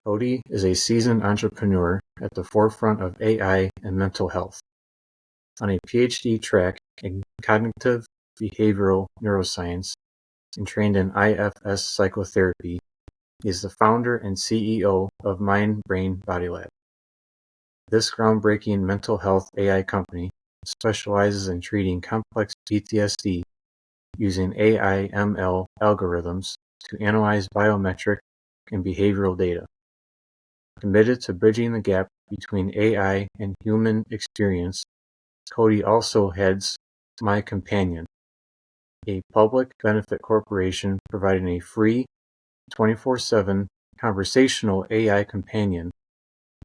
Cody is a seasoned entrepreneur at the forefront of AI and mental health. On a PhD track in cognitive behavioral neuroscience and trained in IFS psychotherapy, he is the founder and CEO of Mind Brain Body Lab. This groundbreaking mental health AI company specializes in treating complex PTSD using AI/ML algorithms to analyze biometric and behavioral data. Committed to bridging the gap between AI and human experience, Cody also heads My Companion, a public benefit corporation providing a free 24/7 conversational AI companion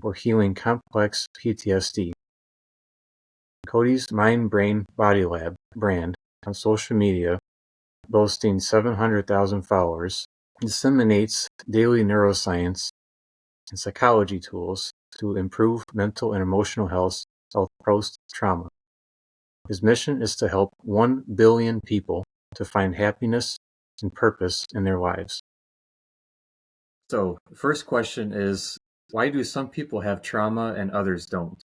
for healing complex PTSD. Cody's Mind Brain Body Lab brand on social media, boasting 700,000 followers, disseminates daily neuroscience and psychology tools to improve mental and emotional health post-trauma. His mission is to help 1 billion people to find happiness and purpose in their lives. So, the first question is, why do some people have trauma and others don't?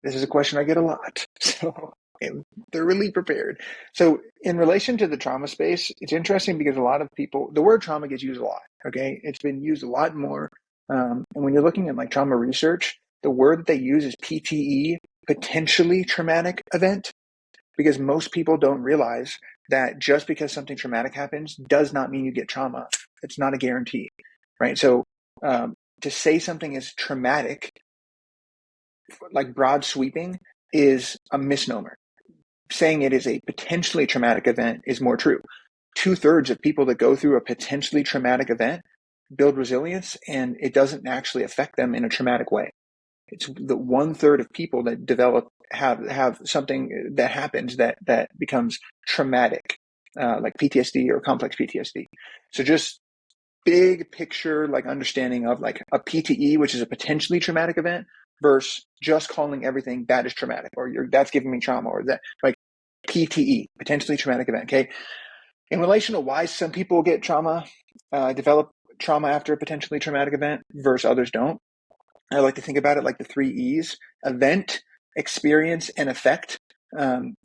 This is a question I get a lot, so I'm thoroughly prepared. So in relation to the trauma space, it's interesting because a lot of people, the word trauma gets used a lot, okay? It's been used a lot more. And when you're looking at like trauma research, the word that they use is PTE, potentially traumatic event, because most people don't realize that just because something traumatic happens does not mean you get trauma. It's not a guarantee, right? So to say something is traumatic, like broad sweeping, is a misnomer. Saying it is a potentially traumatic event is more true. 2/3 of people that go through a potentially traumatic event build resilience, and it doesn't actually affect them in a traumatic way. It's the 1/3 of people that develop have something that happens that becomes traumatic, like PTSD or complex PTSD. So just big picture, like understanding of like a PTE, which is a potentially traumatic event, versus just calling everything that is traumatic, or that's giving me trauma, or that, like PTE, potentially traumatic event. Okay. In relation to why some people get trauma, develop trauma after a potentially traumatic event versus others don't, I like to think about it like the 3 E's: event, experience, and effect.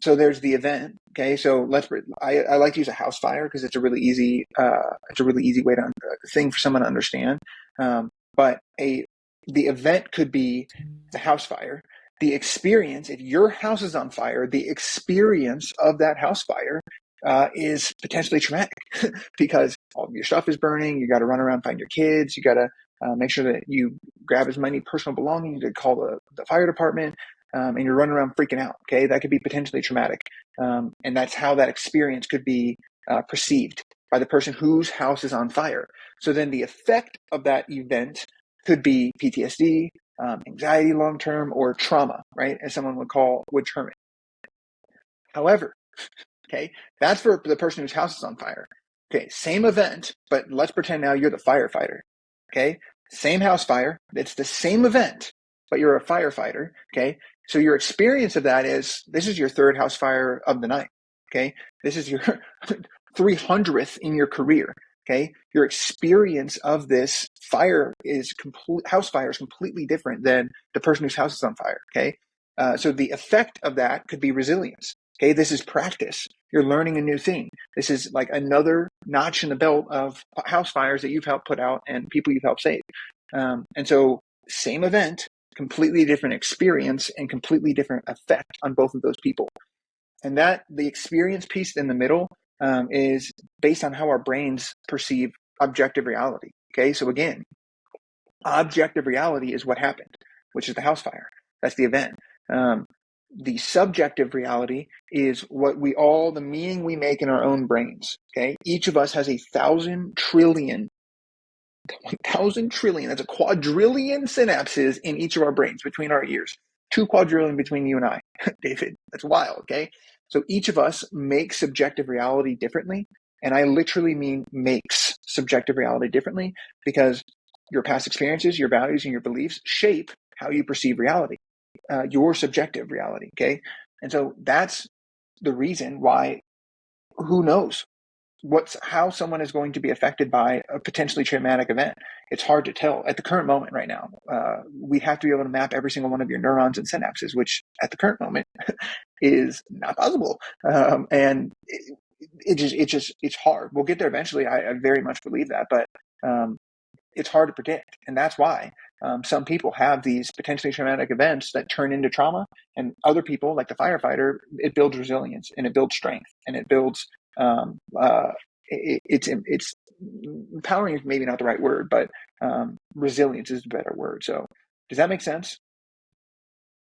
So there's the event. Okay, so I like to use a house fire because it's a really easy way to thing for someone to understand. But the event could be the house fire. The experience, if your house is on fire, the experience of that house fire is potentially traumatic because all of your stuff is burning. You got to run around, find your kids. You got to make sure that you grab as many personal belongings to call the fire department, and you're running around freaking out. Okay, that could be potentially traumatic, and that's how that experience could be perceived by the person whose house is on fire. So then the effect of that event could be PTSD, anxiety long term, or trauma, right? As someone would term it. However, okay, that's for the person whose house is on fire. Okay, same event, but let's pretend now you're the firefighter. Okay, same house fire. It's the same event, but you're a firefighter. Okay, so your experience of that is this is your 3rd house fire of the night. Okay, this is your 300th in your career. Okay, your experience of this house fire is completely different than the person whose house is on fire. Okay, so the effect of that could be resilience. Okay, this is practice. You're learning a new thing. This is like another notch in the belt of house fires that you've helped put out and people you've helped save. And so same event, completely different experience and completely different effect on both of those people. And that the experience piece in the middle is based on how our brains perceive objective reality. Okay, so again, objective reality is what happened, which is the house fire. That's the event. The subjective reality is the meaning we make in our own brains. Okay, each of us has 1,000 trillion, that's a quadrillion synapses in each of our brains between our ears. 2 quadrillion between you and I, David. That's wild. Okay, so each of us makes subjective reality differently, and I literally mean makes subjective reality differently because your past experiences, your values, and your beliefs shape how you perceive reality. Your subjective reality, okay? And so that's the reason why, who knows? how someone is going to be affected by a potentially traumatic event. It's hard to tell at the current moment right now. We have to be able to map every single one of your neurons and synapses, which at the current moment is not possible. And it's hard. We'll get there eventually. I very much believe that, but it's hard to predict. And that's why some people have these potentially traumatic events that turn into trauma, and other people, like the firefighter, it builds resilience and it builds strength and it builds it's empowering is maybe not the right word, but resilience is a better word. So does that make sense?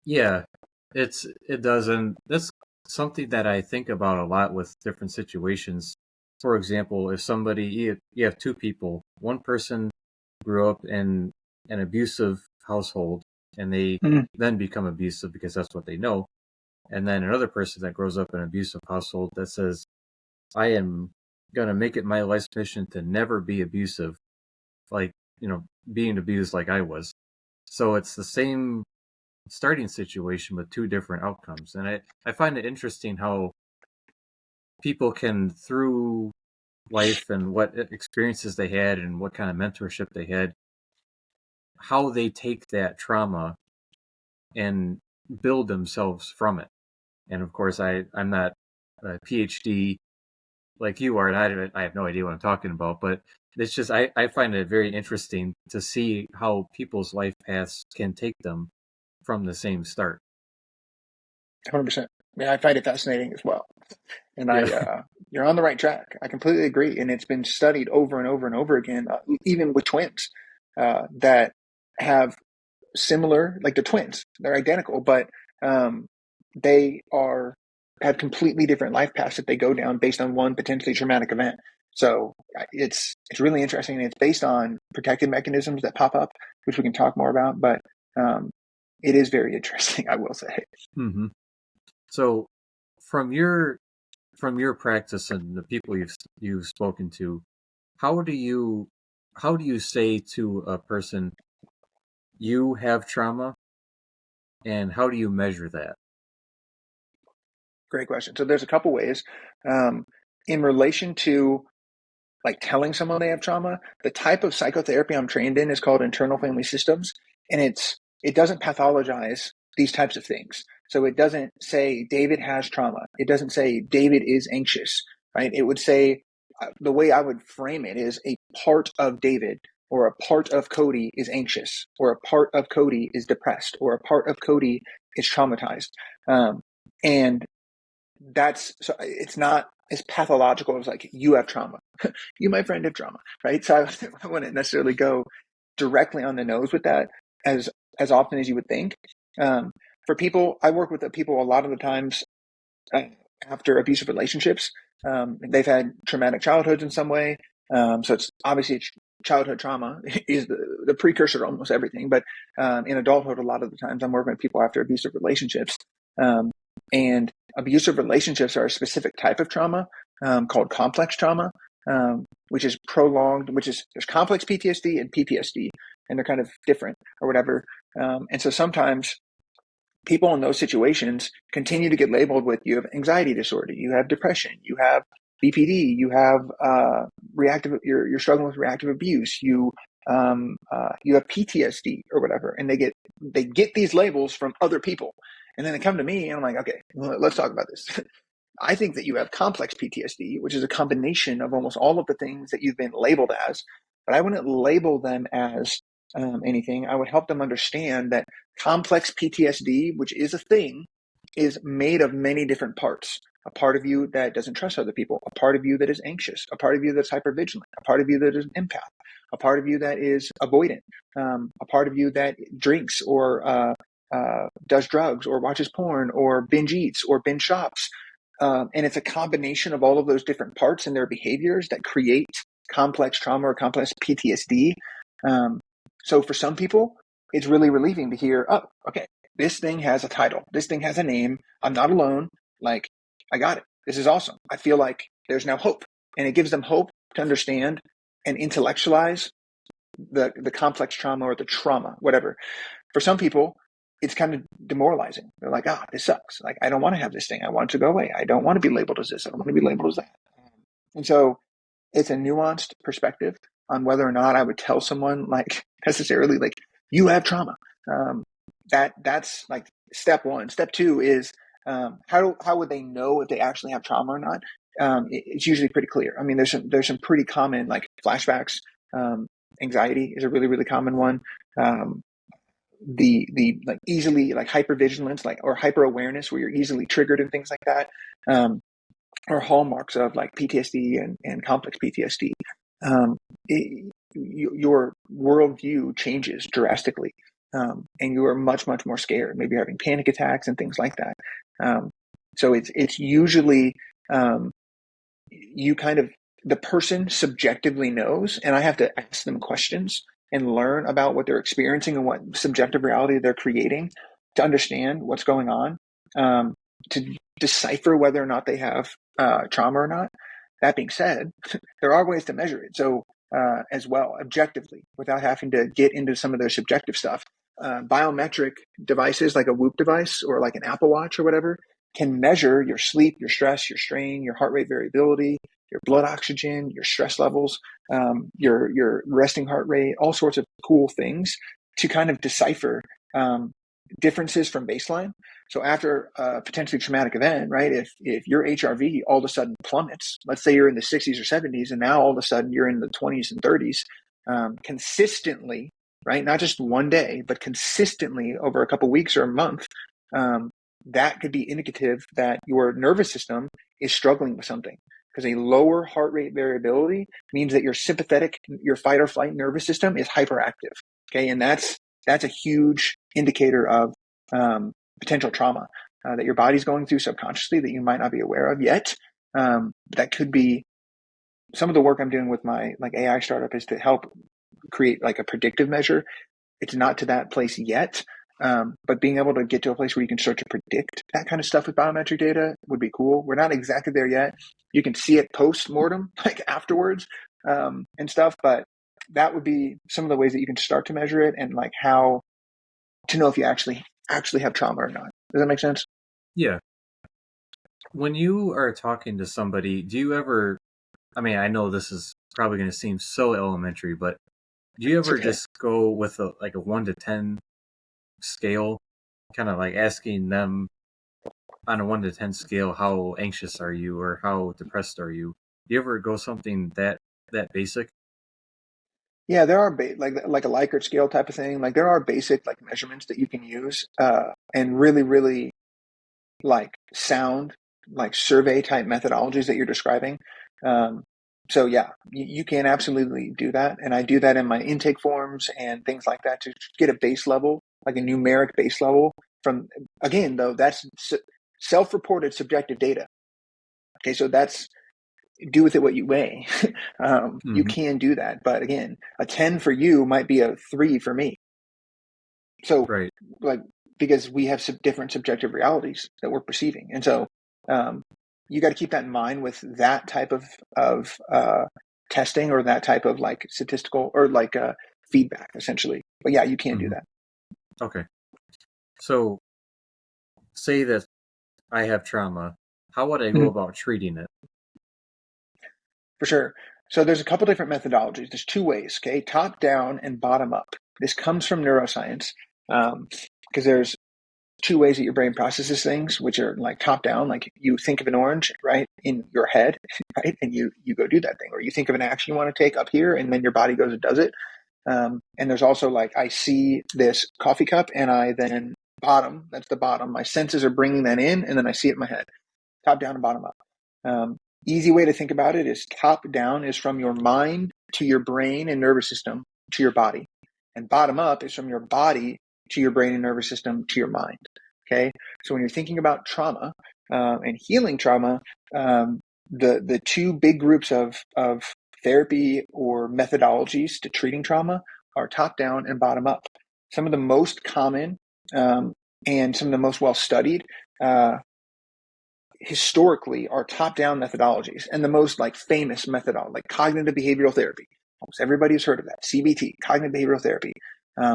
Yeah, it does, and that's something that I think about a lot with different situations. For example, if you have two people, one person grew up in an abusive household and they Mm. then become abusive because that's what they know, and then another person that grows up in an abusive household that says, I am gonna make it my life's mission to never be abusive, like, being abused like I was. So it's the same starting situation with two different outcomes. And I find it interesting how people can, through life and what experiences they had and what kind of mentorship they had, how they take that trauma and build themselves from it. And of course, I'm not a PhD like you are, and I have no idea what I'm talking about, but it's just, I find it very interesting to see how people's life paths can take them from the same start. 100%. Yeah, I find it fascinating as well. And Yeah. you're on the right track. I completely agree. And it's been studied over and over and over again, even with twins that have similar, like the twins, they're identical, but um, they have completely different life paths that they go down based on one potentially traumatic event. So it's really interesting. And it's based on protective mechanisms that pop up, which we can talk more about. But um, it is very interesting, I will say. hmm So, from your practice and the people you've spoken to, how do you how do you say to a person, you have trauma, and how do you measure that? Great question. So there's a couple ways in relation to like telling someone they have trauma. The type of psychotherapy I'm trained in is called internal family systems, and it doesn't pathologize these types of things. So it doesn't say David has trauma. It doesn't say David is anxious, right? It would say the way I would frame it is a part of David or a part of Cody is anxious, or a part of Cody is depressed, or a part of Cody is traumatized. And that's so it's not as pathological as like you have trauma. You, my friend, have trauma, right? So I wouldn't necessarily go directly on the nose with that as often as you would think. For people, I work with the people a lot of the times uh, after abusive relationships. They've had traumatic childhoods in some way. So it's obviously childhood trauma is the precursor to almost everything. But in adulthood, a lot of the times I'm working with people after abusive relationships. Um, and abusive relationships are a specific type of trauma called complex trauma, which is prolonged, there's complex PTSD and PTSD, and they're kind of different or whatever. And so sometimes people in those situations continue to get labeled with you have anxiety disorder, you have depression, you have BPD, you have you're struggling with reactive abuse, you have PTSD or whatever, and they get these labels from other people, and then they come to me, and I'm like, okay, let's talk about this. I think that you have complex PTSD, which is a combination of almost all of the things that you've been labeled as, but I wouldn't label them as anything. I would help them understand that complex PTSD, which is a thing, is made of many different parts. A part of you that doesn't trust other people, a part of you that is anxious, a part of you that's hypervigilant, a part of you that is an empath, a part of you that is avoidant, a part of you that drinks or does drugs or watches porn or binge eats or binge shops. And it's a combination of all of those different parts and their behaviors that create complex trauma or complex PTSD. So for some people, it's really relieving to hear, oh, okay, this thing has a title. This thing has a name. I'm not alone. Like, I got it. This is awesome. I feel like there's now hope. And it gives them hope to understand and intellectualize the complex trauma or the trauma, whatever. For some people, it's kind of demoralizing. They're like, this sucks. Like, I don't want to have this thing. I want it to go away. I don't want to be labeled as this. I don't want to be labeled as that. And so it's a nuanced perspective on whether or not I would tell someone like necessarily like you have trauma. Um, that's like step one. Step two is how would they know if they actually have trauma or not? It's usually pretty clear. I mean, there's some pretty common like flashbacks. Um, Anxiety is a really common one. Um, the like easily like hypervigilance like or hyper awareness where you're easily triggered and things like that. Um, are hallmarks of like PTSD and complex PTSD. Um, your worldview changes drastically, and you are much more scared. Maybe you're having panic attacks and things like that. Um, so it's usually you kind of the person subjectively knows, and I have to ask them questions and learn about what they're experiencing and what subjective reality they're creating to understand what's going on, to decipher whether or not they have trauma or not. That being said, there are ways to measure it. So as well, objectively, without having to get into some of their subjective stuff. Biometric devices like a Whoop device or like an Apple Watch or whatever can measure your sleep, your stress, your strain, your heart rate variability, your blood oxygen, your stress levels, your resting heart rate, all sorts of cool things to kind of decipher differences from baseline. So after a potentially traumatic event, right, if your HRV all of a sudden plummets, let's say you're in the 60s or 70s, and now all of a sudden you're in the 20s and 30s, consistently, right, not just one day, but consistently over a couple of weeks or a month, that could be indicative that your nervous system is struggling with something. Because a lower heart rate variability means that your sympathetic, your fight or flight nervous system is hyperactive. Okay, and that's a huge indicator of potential trauma that your body's going through subconsciously that you might not be aware of yet. That could be some of the work I'm doing with my like AI startup is to help create like a predictive measure. It's not to that place yet, but being able to get to a place where you can start to predict that kind of stuff with biometric data would be cool. We're not exactly there yet. You can see it post-mortem, like afterwards, and stuff, but that would be some of the ways that you can start to measure it and like how to know if you actually have trauma or not. Does that make sense? Yeah. When you are talking to somebody, do you ever, I mean, I know this is probably going to seem so elementary, but do you It's ever okay. just go with a 1 to 10 scale, kind of like asking them on a 1 to 10 scale, how anxious are you or how depressed are you? Do you ever go something that basic? Yeah, there are like a Likert scale type of thing. Like there are basic like measurements that you can use and really like sound like survey type methodologies that you're describing. Um, so yeah, you can absolutely do that, and I do that in my intake forms and things like that to get a base level, like a numeric base level. From again though, that's self-reported subjective data. Okay, so that's do with it what you weigh. You Mm-hmm. can do that, but again, a 10 for you might be a 3 for me. So, Right. like, because we have different subjective realities that we're perceiving, and so um, you got to keep that in mind with that type of testing or that type of like statistical or like feedback, essentially. But yeah, you can do Mm-hmm. that Okay. So, say that I have trauma. How would I go about treating it? for sure. So there's a couple different methodologies. There's two ways, okay, top down and bottom up. This comes from neuroscience because there's two ways that your brain processes things, which are like top down, like you think of an orange, right, in your head, right, and you go do that thing, or you think of an action you want to take up here, and then your body goes and does it. And there's also like I see this coffee cup, and I then bottom. That's the bottom. My senses are bringing that in, and then I see it in my head. Top down and bottom up. Easy way to think about it is top down is from your mind to your brain and nervous system to your body, and bottom up is from your body to your brain and nervous system to your mind. Okay, so when you're thinking about trauma and healing trauma, the two big groups of therapy or methodologies to treating trauma are top down and bottom up. Some of the most common and some of the most well studied historically are top-down methodologies, and the most like famous methodology, like cognitive behavioral therapy. Almost everybody's heard of that. CBT, cognitive behavioral therapy.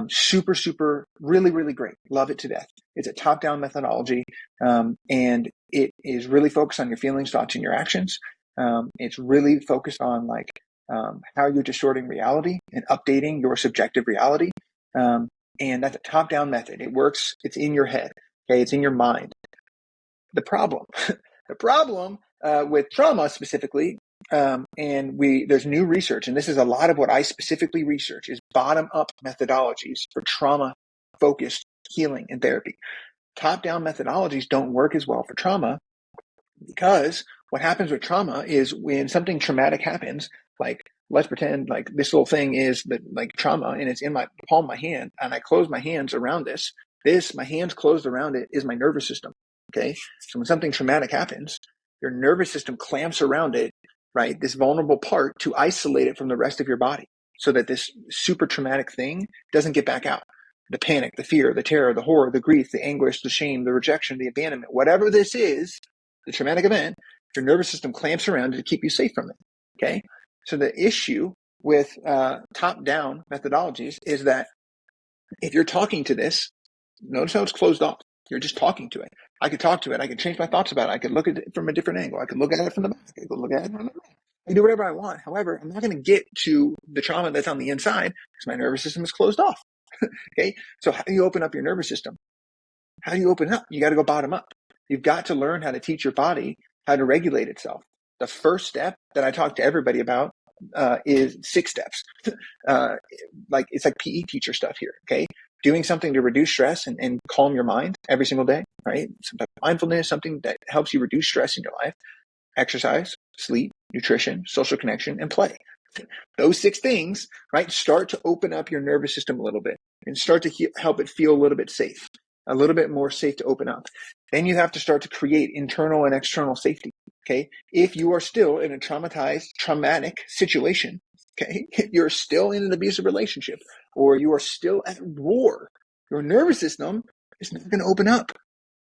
Super, really great. Love it to death. It's a top-down methodology, and it is really focused on your feelings, thoughts, and your actions. It's really focused on like how you're distorting reality and updating your subjective reality. And that's a top-down method. It works. It's in your head. Okay, it's in your mind. The problem, the problem with trauma specifically, and there's new research, and this is a lot of what I specifically research, is bottom-up methodologies for trauma-focused healing and therapy. Top-down methodologies don't work as well for trauma because what happens with trauma is when something traumatic happens, like let's pretend like this little thing is like trauma and it's in my palm of my hand and I close my hands around this, my hands closed around it is my nervous system. Okay. So when something traumatic happens, your nervous system clamps around it, right? This vulnerable part to isolate it from the rest of your body so that this super traumatic thing doesn't get back out. The panic, the fear, the terror, the horror, the grief, the anguish, the shame, the rejection, the abandonment, whatever this is, the traumatic event, your nervous system clamps around it to keep you safe from it. Okay. So the issue with top-down methodologies is that if you're talking to this, notice how it's closed off. You're just talking to it. I could talk to it. I could change my thoughts about it. I could look at it from a different angle. I could look at it from the back. I could look at it from the back. I can do whatever I want. However, I'm not going to get to the trauma that's on the inside because my nervous system is closed off. Okay. So how do you open up your nervous system? How do you open up? You got to go bottom up. You've got to learn how to teach your body how to regulate itself. The first step that I talk to everybody about is 6 steps. It's like PE teacher stuff here. Okay. Doing something to reduce stress and calm your mind every single day, right? Some type of mindfulness, something that helps you reduce stress in your life. Exercise, sleep, nutrition, social connection, and play. Those 6 things, right, start to open up your nervous system a little bit and start to help it feel a little bit safe, a little bit more safe to open up. Then you have to start to create internal and external safety. Okay. If you are still in a traumatic situation, okay, if you're still in an abusive relationship or you are still at war, your nervous system is not going to open up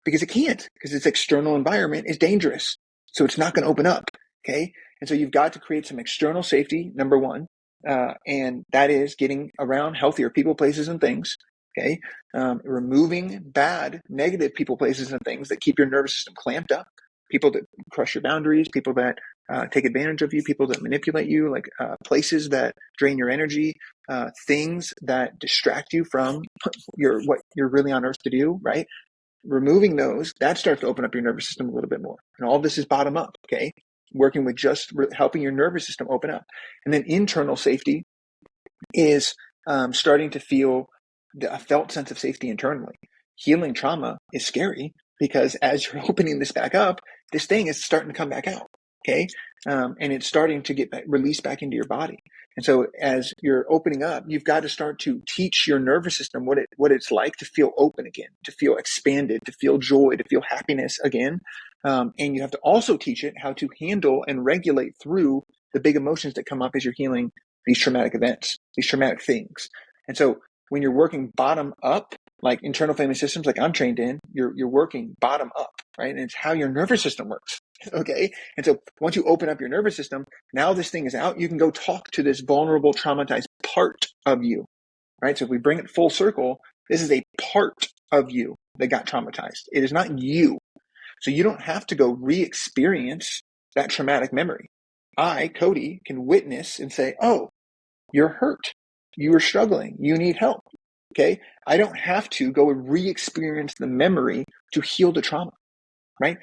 because it can't, because its external environment is dangerous. So it's not going to open up. Okay. And so you've got to create some external safety, number one. And that is getting around healthier people, places, and things. Okay. Removing bad, negative people, places, and things that keep your nervous system clamped up. People that crush your boundaries, people that take advantage of you, people that manipulate you, like places that drain your energy, things that distract you from what you're really on earth to do, right? Removing those, that starts to open up your nervous system a little bit more. And all this is bottom up, okay? Working with just helping your nervous system open up. And then internal safety is starting to feel a felt sense of safety internally. Healing trauma is scary because as you're opening this back up, this thing is starting to come back out, okay? And it's starting to get released back into your body. And so as you're opening up, you've got to start to teach your nervous system what it's like to feel open again, to feel expanded, to feel joy, to feel happiness again. And you have to also teach it how to handle and regulate through the big emotions that come up as you're healing these traumatic events, these traumatic things. And so when you're working bottom up, like internal family systems, like I'm trained in, you're working bottom up, right? And it's how your nervous system works. Okay. And so once you open up your nervous system, now this thing is out, you can go talk to this vulnerable, traumatized part of you, right? So if we bring it full circle, this is a part of you that got traumatized. It is not you. So you don't have to go re-experience that traumatic memory. I, Cody, can witness and say, oh, you're hurt. You are struggling. You need help. Okay. I don't have to go and re-experience the memory to heal the trauma, right?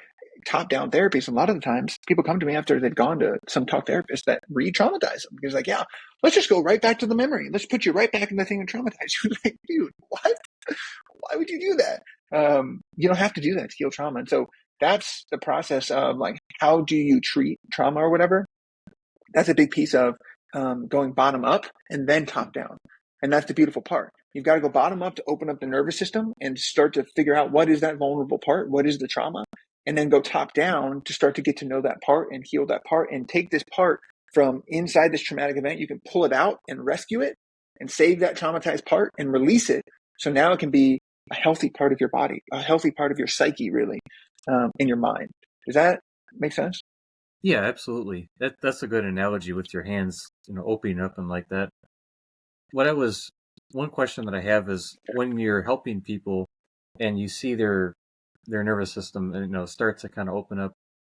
Top-down therapies, a lot of the times people come to me after they've gone to some talk therapist that re-traumatize them because like, yeah, let's just go right back to the memory. Let's put you right back in the thing and traumatize you. Like, dude, what? Why would you do that? You don't have to do that to heal trauma. And so that's the process of like, how do you treat trauma or whatever? That's a big piece of going bottom up and then top down. And that's the beautiful part. You've got to go bottom up to open up the nervous system and start to figure out what is that vulnerable part? What is the trauma? And then go top down to start to get to know that part and heal that part and take this part from inside this traumatic event. You can pull it out and rescue it and save that traumatized part and release it. So now it can be a healthy part of your body, a healthy part of your psyche, really, in your mind. Does that make sense? Yeah, absolutely. That's a good analogy with your hands, opening up and like that. One question that I have is when you're helping people and you see their nervous system, start to kind of open up.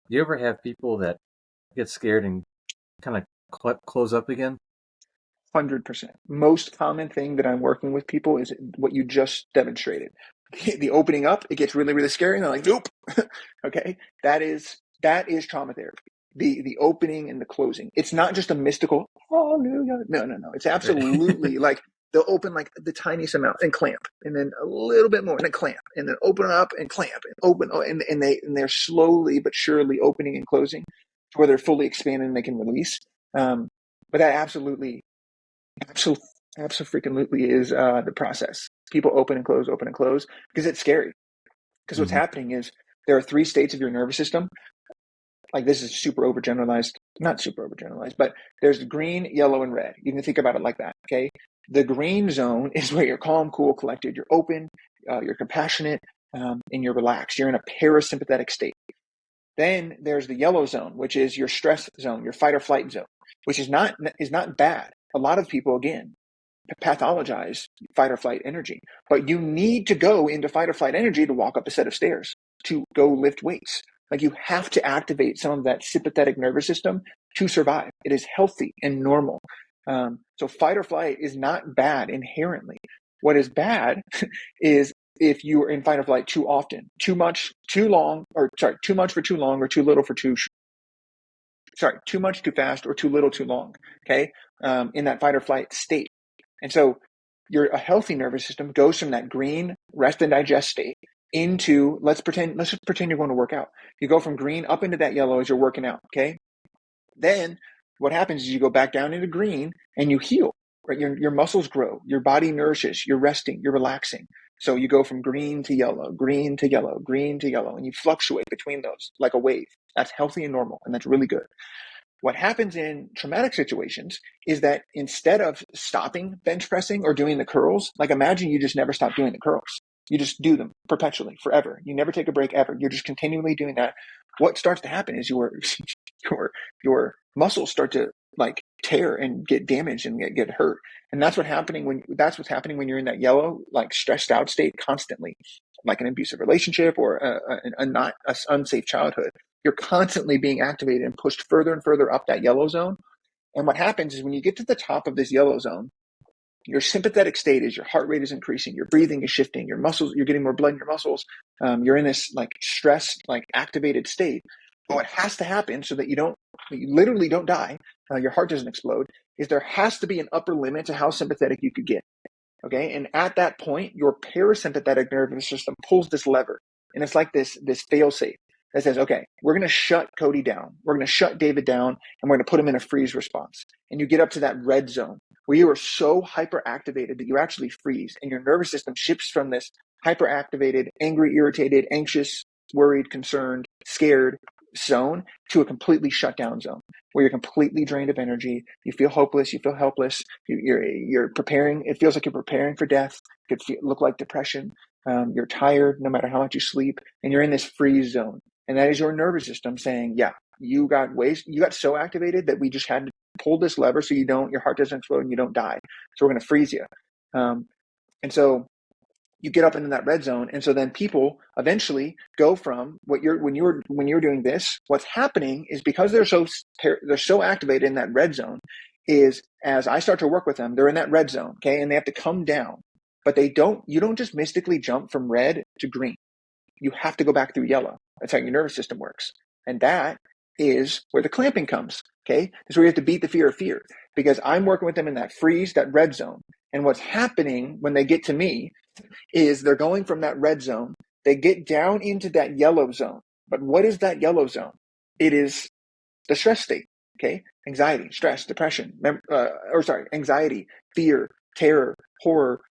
Do you ever have people that get scared and kind of close up again? 100%. Most common thing that I'm working with people is what you just demonstrated. The opening up, it gets really, really scary, and they're like, nope. Okay, that is trauma therapy. The opening and the closing. It's not just a mystical hallelujah. No. It's absolutely Right. like they'll open like the tiniest amount and clamp, and then a little bit more and then clamp, and then open up and clamp and open, and they're slowly but surely opening and closing to where they're fully expanded and they can release. But that absolutely is the process. People open and close, because it's scary. Because what's Hmm. happening is there are 3 states of your nervous system. Like, this is super overgeneralized, not super overgeneralized, but there's green, yellow, and red. You can think about it like that, okay? The green zone is where you're calm, cool, collected. You're open, you're compassionate, and you're relaxed. You're in a parasympathetic state. Then there's the yellow zone, which is your stress zone, your fight or flight zone, which is not bad. A lot of people, again, pathologize fight or flight energy, but you need to go into fight or flight energy to walk up a set of stairs, to go lift weights. Like, you have to activate some of that sympathetic nervous system to survive. It is healthy and normal. So fight or flight is not bad inherently. What is bad is if you are in fight or flight too often, too much, too long, or sorry, too much for too long, or too little for too much too fast, or too little too long. Okay, in that fight or flight state. And so a healthy nervous system goes from that green rest and digest state into, let's just pretend you're going to work out. You go from green up into that yellow as you're working out. Okay. Then what happens is you go back down into green and you heal, right? Your muscles grow, your body nourishes, you're resting, you're relaxing. So you go from green to yellow, green to yellow, green to yellow, and you fluctuate between those like a wave. That's healthy and normal, and that's really good. What happens in traumatic situations is that instead of stopping bench pressing or doing the curls, like, imagine you just never stop doing the curls. You just do them perpetually, forever. You never take a break ever. You're just continually doing that. What starts to happen is your muscles start to like tear and get damaged and get hurt. And that's what's happening when you're in that yellow, like, stressed out state constantly, like an abusive relationship or an unsafe childhood. You're constantly being activated and pushed further and further up that yellow zone. And what happens is when you get to the top of this yellow zone, your sympathetic state is your heart rate is increasing, your breathing is shifting, your muscles, you're getting more blood in your muscles. You're in this like stressed, like activated state. But what has to happen so that you literally don't die, your heart doesn't explode, is there has to be an upper limit to how sympathetic you could get. Okay. And at that point, your parasympathetic nervous system pulls this lever. And it's like this fail safe that says, okay, we're going to shut Cody down. We're going to shut David down, and we're going to put him in a freeze response. And you get up to that red zone where you are so hyperactivated that you actually freeze, and your nervous system shifts from this hyperactivated, angry, irritated, anxious, worried, concerned, scared zone to a completely shut down zone where you're completely drained of energy. You feel hopeless. You feel helpless. You're preparing. It feels like you're preparing for death. It could look like depression. You're tired no matter how much you sleep, and you're in this freeze zone. And that is your nervous system saying, yeah, you got so activated that we just had to pull this lever so your heart doesn't explode and you don't die. So we're going to freeze you. And so you get up into that red zone. And so then people eventually go from when you're doing this, what's happening is because they're so activated in that red zone, is as I start to work with them, they're in that red zone. Okay. And they have to come down, but you don't just mystically jump from red to green. You have to go back through yellow. That's how your nervous system works. And that is where the clamping comes. Okay. That's where you have to beat the fear of fear, because I'm working with them in that freeze, that red zone. And what's happening when they get to me is they're going from that red zone, they get down into that yellow zone. But what is that yellow zone? It is the stress state. Okay. Anxiety, stress, depression, anxiety, fear, terror, horror,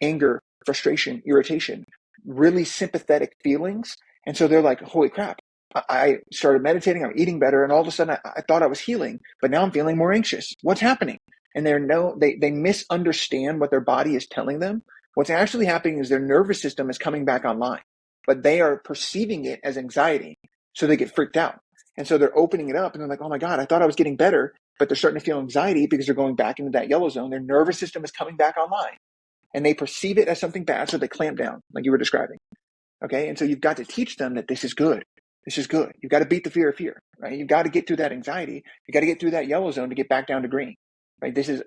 anger, frustration, irritation, really sympathetic feelings. And so they're like, holy crap. I started meditating, I'm eating better, and all of a sudden I thought I was healing, but now I'm feeling more anxious. What's happening? And they misunderstand what their body is telling them. What's actually happening is their nervous system is coming back online, but they are perceiving it as anxiety. So they get freaked out. And so they're opening it up and they're like, oh my God, I thought I was getting better, but they're starting to feel anxiety because they're going back into that yellow zone. Their nervous system is coming back online and they perceive it as something bad. So they clamp down like you were describing. Okay. And so you've got to teach them that this is good. This is good. You've got to beat the fear of fear, right? You've got to get through that anxiety. You got to get through that yellow zone to get back down to green, right? This is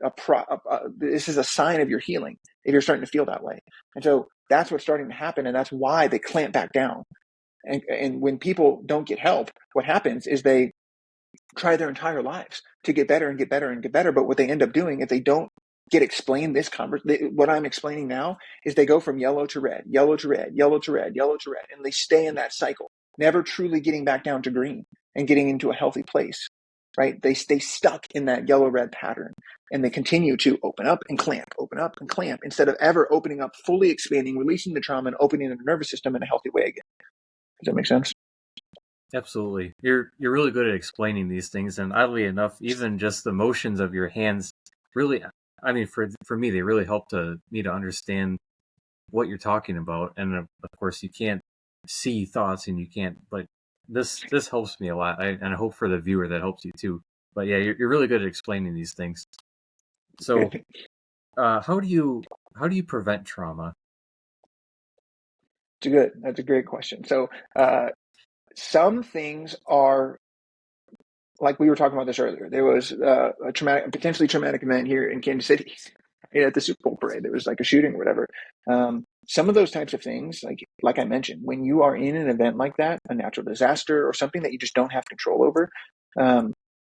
this is a sign of your healing if you're starting to feel that way. And so that's what's starting to happen, and that's why they clamp back down. And when people don't get help, what happens is they try their entire lives to get better and get better and get better. But what they end up doing, if they don't get explained what I'm explaining now, is they go from yellow to red, yellow to red, yellow to red, yellow to red, and they stay in that cycle, never truly getting back down to green and getting into a healthy place, right? They stay stuck in that yellow-red pattern, and they continue to open up and clamp, instead of ever opening up, fully expanding, releasing the trauma, and opening the nervous system in a healthy way again. Does that make sense? Absolutely. You're really good at explaining these things, and oddly enough, even just the motions of your hands really, I mean, for me, they really help me to understand what you're talking about. And of course, you can't see thoughts, and you can't, but this helps me a lot, and I hope for the viewer that helps you too. But yeah, you're really good at explaining these things. So, how do you prevent trauma? That's a great question. So, some things are, like we were talking about this earlier. There was a potentially traumatic event here in Kansas City at the Super Bowl parade. There was like a shooting or whatever. Some of those types of things, like I mentioned, when you are in an event like that, a natural disaster or something that you just don't have control over,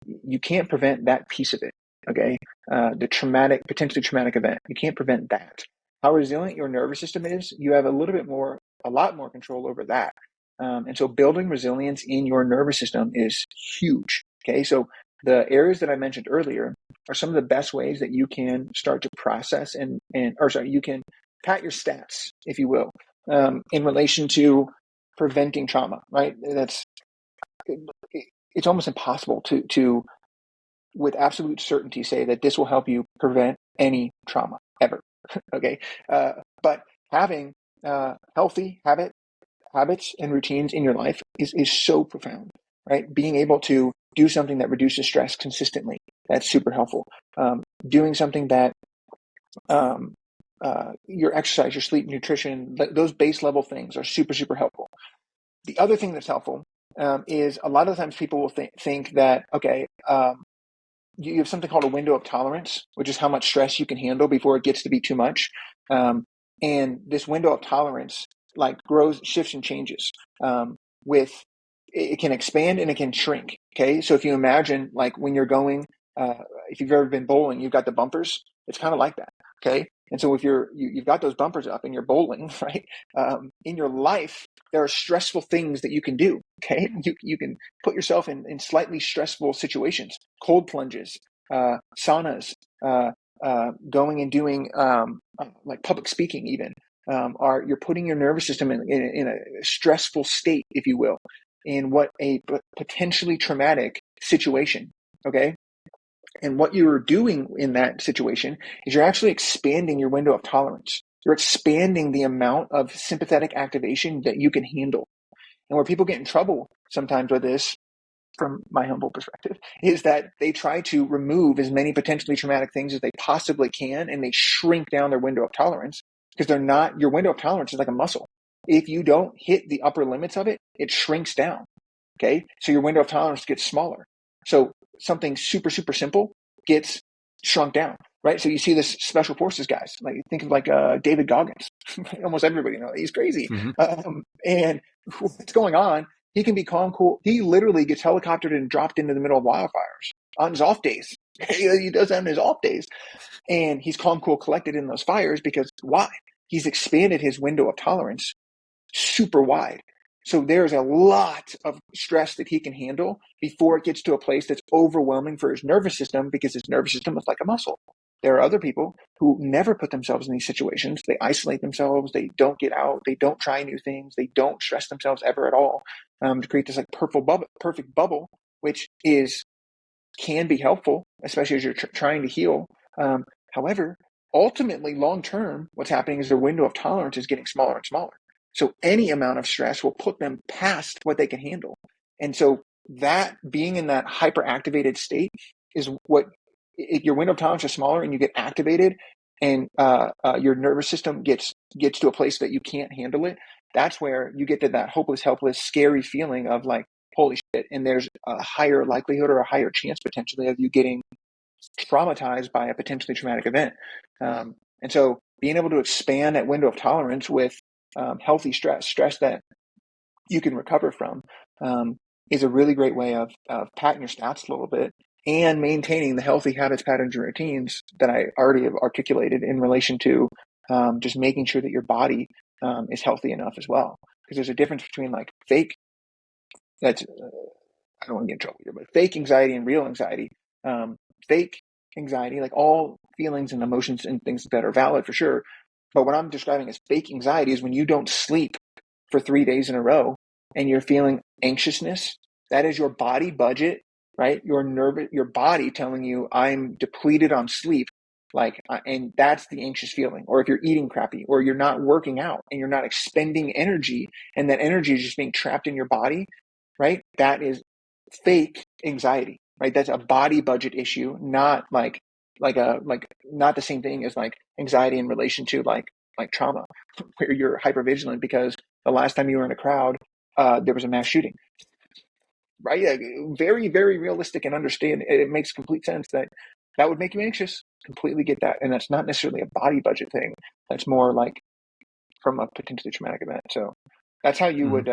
you can't prevent that piece of it. Okay, the potentially traumatic event, you can't prevent that. How resilient your nervous system is, you have a lot more control over that. And so building resilience in your nervous system is huge. Okay, so the areas that I mentioned earlier are some of the best ways that you can start to process you can pat your stats, if you will, in relation to preventing trauma, right? It's almost impossible to with absolute certainty say that this will help you prevent any trauma ever. Okay, but having healthy habits and routines in your life is so profound, right? Being able to do something that reduces stress consistently, that's super helpful. Doing something that your exercise, your sleep, nutrition, those base level things are super, super helpful. The other thing that's helpful is a lot of times people will think that, okay, you have something called a window of tolerance, which is how much stress you can handle before it gets to be too much. And this window of tolerance grows, shifts, and changes. With it can expand and it can shrink. Okay, so if you imagine when you're going, if you've ever been bowling, you've got the bumpers. It's kind of like that. Okay, and so if you've got those bumpers up and you're bowling, right? In your life, there are stressful things that you can do. Okay, you can put yourself in slightly stressful situations, cold plunges, saunas, going and doing like public speaking even. You're putting your nervous system in a stressful state, if you will, in what a potentially traumatic situation. Okay, and what you're doing in that situation is you're actually expanding your window of tolerance. You're expanding the amount of sympathetic activation that you can handle. And where people get in trouble sometimes with this, from my humble perspective, is that they try to remove as many potentially traumatic things as they possibly can, and they shrink down their window of tolerance because your window of tolerance is like a muscle. If you don't hit the upper limits of it, it shrinks down. Okay, so your window of tolerance gets smaller. So something super, super simple gets shrunk down, right? So you see this special forces guys, think of David Goggins. Almost everybody knows he's crazy. Mm-hmm. And what's going on? He can be calm, cool. He literally gets helicoptered and dropped into the middle of wildfires on his off days. He does that on his off days. And he's calm, cool, collected in those fires because why? He's expanded his window of tolerance super wide. So there's a lot of stress that he can handle before it gets to a place that's overwhelming for his nervous system, because his nervous system is like a muscle. There are other people who never put themselves in these situations. They isolate themselves. They don't get out. They don't try new things. They don't stress themselves ever at all, to create this perfect bubble, which can be helpful, especially as you're trying to heal. However, ultimately, long term, what's happening is their window of tolerance is getting smaller and smaller. So any amount of stress will put them past what they can handle. And so that being in that hyperactivated state is what your window of tolerance is smaller, and you get activated, and your nervous system gets to a place that you can't handle it. that's where you get to that hopeless, helpless, scary feeling of like, holy shit. And there's a higher likelihood or a higher chance potentially of you getting traumatized by a potentially traumatic event. And so being able to expand that window of tolerance with healthy stress that you can recover from, is a really great way of patting your stats a little bit and maintaining the healthy habits, patterns, and routines that I already have articulated in relation to just making sure that your body is healthy enough as well. Because there's a difference between like fake, that's I don't want to get in trouble here, but fake anxiety and real anxiety. Fake anxiety, like all feelings and emotions and things that are valid for sure. But what I'm describing as fake anxiety is when you don't sleep for 3 days in a row and you're feeling anxiousness. That is your body budget, right? Your body telling you I'm depleted on sleep. And that's the anxious feeling. Or if you're eating crappy or you're not working out and you're not expending energy and that energy is just being trapped in your body, right? That is fake anxiety, right? That's a body budget issue, not not the same thing as like anxiety in relation to like trauma, where you're hypervigilant because the last time you were in a crowd, there was a mass shooting, right? Yeah, very, very realistic and understand. It makes complete sense that that would make you anxious. Completely get that, and that's not necessarily a body budget thing. That's more like from a potentially traumatic event. So that's how you would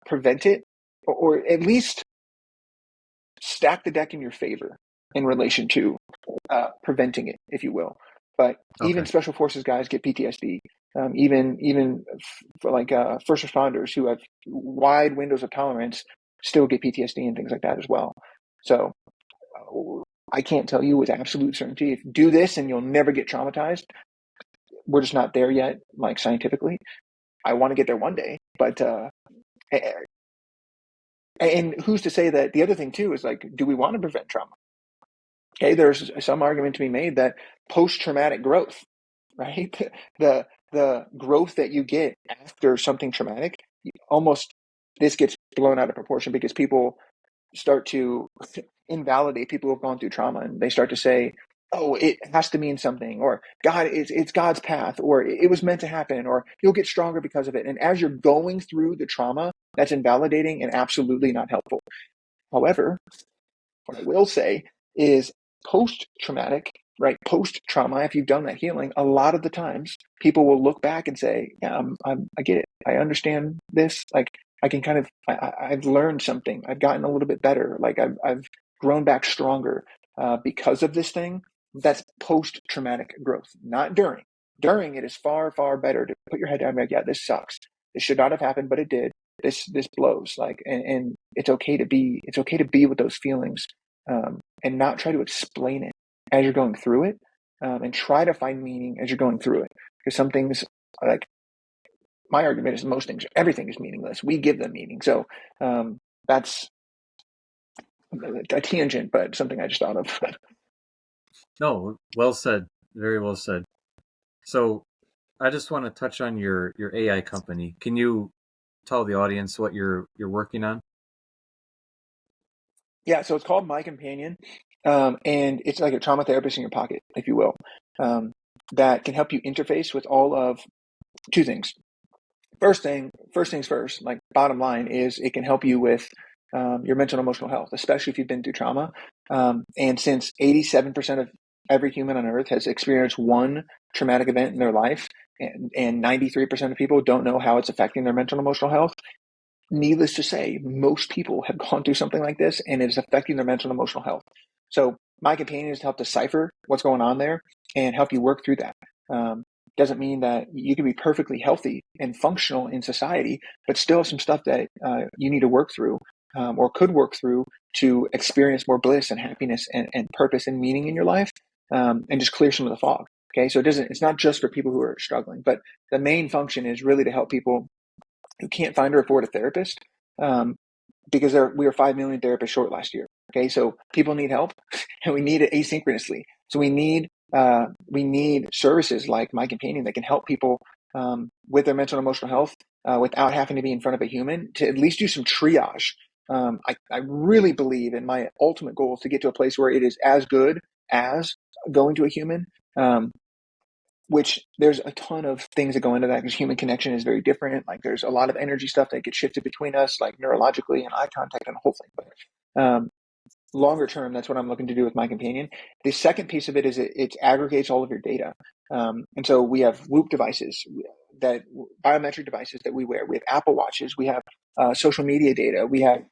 prevent it, or at least stack the deck in your favor in relation to preventing it, if you will. But even Okay. special forces guys get PTSD. Even for like first responders who have wide windows of tolerance still get PTSD and things like that as well. So I can't tell you with absolute certainty if do this and you'll never get traumatized. We're just not there yet, like scientifically. I want to get there one day, but and who's to say that? The other thing too is like, do we want to prevent trauma? Okay, there's some argument to be made that post-traumatic growth, right? The growth that you get after something traumatic, almost this gets blown out of proportion because people start to invalidate people who've gone through trauma and they start to say, oh, it has to mean something, or God, it's God's path, or it was meant to happen, or you'll get stronger because of it. And as you're going through the trauma, that's invalidating and absolutely not helpful. However, what I will say is post-traumatic, right? Post-trauma, if you've done that healing, a lot of the times people will look back and say, yeah, I get it. I understand this. Like I can kind of, I've learned something. I've gotten a little bit better. Like I've grown back stronger because of this thing. That's post-traumatic growth, not during. During it is far, far better to put your head down and be like, yeah, this sucks. This should not have happened, but it did. This blows. Like, and it's okay to be with those feelings, and not try to explain it as you're going through it, and try to find meaning as you're going through it. Because some things, like my argument is everything is meaningless. We give them meaning. So that's a tangent, but something I just thought of. No, well said. Very well said. So I just want to touch on your AI company. Can you tell the audience what you're working on? Yeah, so it's called My Companion, and it's like a trauma therapist in your pocket, if you will, that can help you interface with all of two things. First things first, like bottom line is it can help you with your mental and emotional health, especially if you've been through trauma. And since 87% of every human on earth has experienced one traumatic event in their life, and 93% of people don't know how it's affecting their mental and emotional health, needless to say, most people have gone through something like this and it is affecting their mental and emotional health. So my companion is to help decipher what's going on there and help you work through that. Doesn't mean that you can be perfectly healthy and functional in society, but still have some stuff that you need to work through, or could work through to experience more bliss and happiness and purpose and meaning in your life, and just clear some of the fog. Okay, so it's not just for people who are struggling, but the main function is really to help people who can't find or afford a therapist, because we were 5 million therapists short last year. Okay, so people need help, and we need it asynchronously. So we need services like My Companion that can help people with their mental and emotional health without having to be in front of a human, to at least do some triage. I really believe in my ultimate goal is to get to a place where it is as good as going to a human. which there's a ton of things that go into that because human connection is very different. Like there's a lot of energy stuff that gets shifted between us, like neurologically and eye contact and a whole thing. But longer term, that's what I'm looking to do with my companion. The second piece of it is it aggregates all of your data. And so we have Whoop devices, that biometric devices that we wear. We have Apple Watches. We have social media data. We have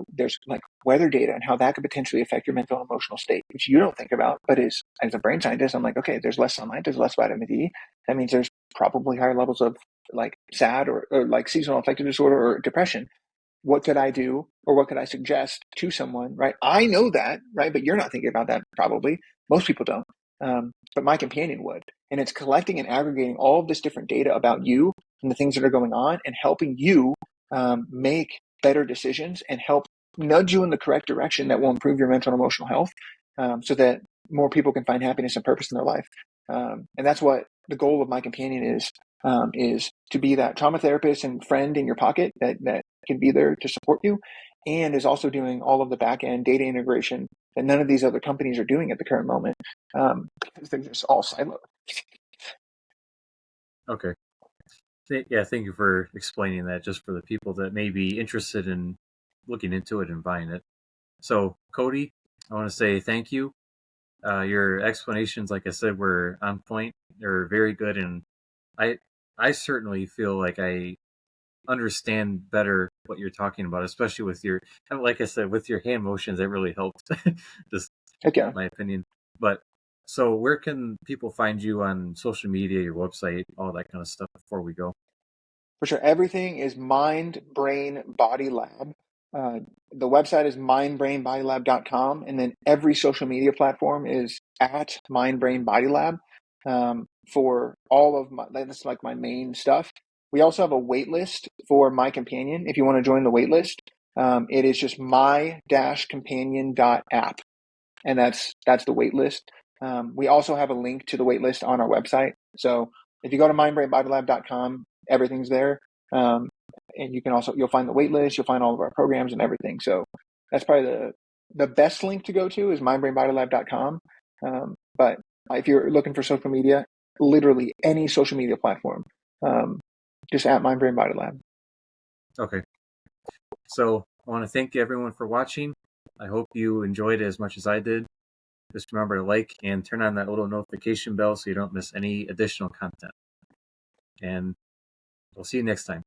there's like weather data and how that could potentially affect your mental and emotional state, which you don't think about, but as a brain scientist, I'm like, okay, there's less sunlight, there's less vitamin D. That means there's probably higher levels of like SAD or like seasonal affective disorder or depression. What could I do or what could I suggest to someone, right? I know that, right? But you're not thinking about that probably. Most people don't. But my companion would. And it's collecting and aggregating all of this different data about you and the things that are going on and helping you make better decisions and help nudge you in the correct direction that will improve your mental and emotional health, so that more people can find happiness and purpose in their life. And that's what the goal of my companion is to be that trauma therapist and friend in your pocket that can be there to support you, and is also doing all of the back end data integration that none of these other companies are doing at the current moment, because they're just all siloed. Okay. Yeah, thank you for explaining that just for the people that may be interested in looking into it and buying it. So, Cody, I want to say thank you. Your explanations, like I said, were on point. They're very good, and I I certainly feel like I understand better what you're talking about, especially with your, like I said, with your hand motions. It really helped. Just Okay. my opinion. But so, where can people find you on social media, your website, all that kind of stuff before we go? For sure. Everything is Mind, Brain, Body Lab. The website is mindbrainbodylab.com. And then every social media platform is at Mind, Brain, Body Lab, for all of my, that's like my main stuff. We also have a wait list for my companion. If you want to join the wait list, it is just my-companion.app. And that's the wait list. We also have a link to the wait list on our website. So if you go to mindbrainbodylab.com, everything's there. And you can also, you'll find the wait list, you'll find all of our programs and everything. So that's probably the best link to go to is mindbrainbodylab.com. But if you're looking for social media, literally any social media platform, just at mindbrainbodylab. Okay. So I want to thank everyone for watching. I hope you enjoyed it as much as I did. Just remember to like and turn on that little notification bell so you don't miss any additional content. And we'll see you next time.